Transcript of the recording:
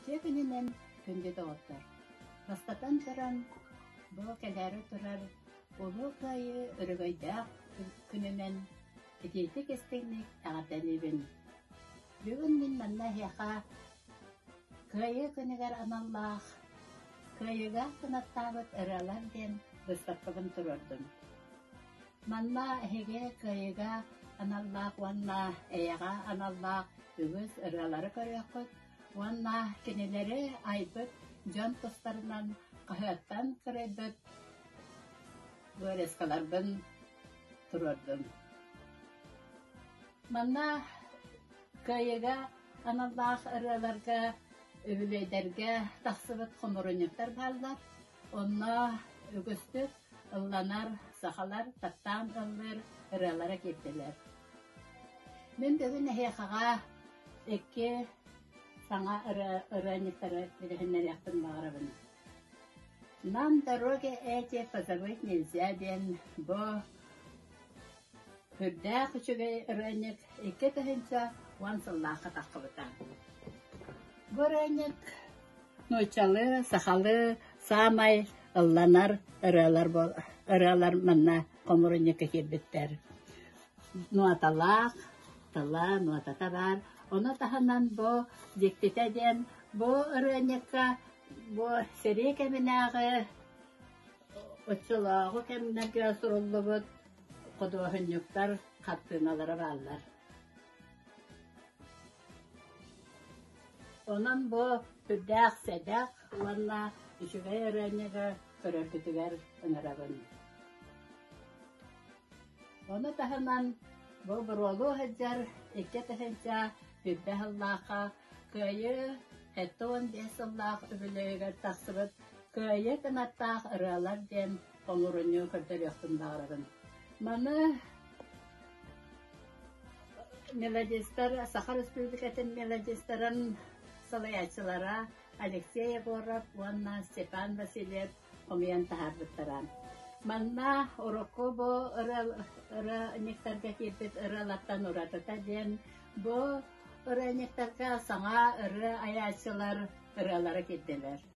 Итче күнінен күнді доғыттар. Бастатан тұран, бұл кәләрі тұрар, олу қайы үрігайдақ күнінен итейті кестігнік ағаталебін. Бүгін мен манна хеқа қайы күнігер аналлақ, қайыға қынаттабыт ыралар ден бұстаққыбын тұрырдым. Манна хеге қайыға аналлақ, ванна әяға аналлақ, үгіз ыралары көріққыт, ванна кенелері айбыт, жан тостарынан қағаттан кіребіт, көрескаларбын тұрырдым. Манна қайыға аналлақ ыраларға, өбілейдерге тақсыбыт құмырынықтар балдар, онна үгістік, ылланар, сақалар, таттан ыллар, ыралара кеттелер. Мен бүгін әйқаға әкке саңа ырайнықтары білігінлер яқтын бағырабын. Нам дороге эти позабыть нельзя ден, бо хүрдә күчіге ырайник әкке тәхінча уансыллақы таққыбытан. Бу ырайник нойчалы, сақалы, самай, ылланар ыралар манна комурынника кирбиттер. Нуаталақ, тала, нуатата бар. Оны таханан бу диктетеден, бу ырайникка, бу сери кеминағы, отчылағы кеминәге суруллы бұд, қодуахыннюктар қаттыналары баллар. Онан бу үрдәқ, сәдәқ, уанна үшіге ырайниға көрөркүтүгер ынарабын. Оны таханан бу буролу хаджар, икке таханча, үрдә халлақа, көйі, әттуын десыллақ үбілейгер тақсыбыт, көйі тынаттақ ыралар ден оңырыны көрдер яқтын бағырабын. Маны мелодистар, Саха Республикатын мелодистарын салаячылара Алексей Егоров, Уанна Степан Васильев, омиян тахарбыттаран. Манна уроку бу ыры нектарга кирбит ыралаттан уратыта ден, бу ыры нектарга саңа ыры аячылар ыралары кирделер.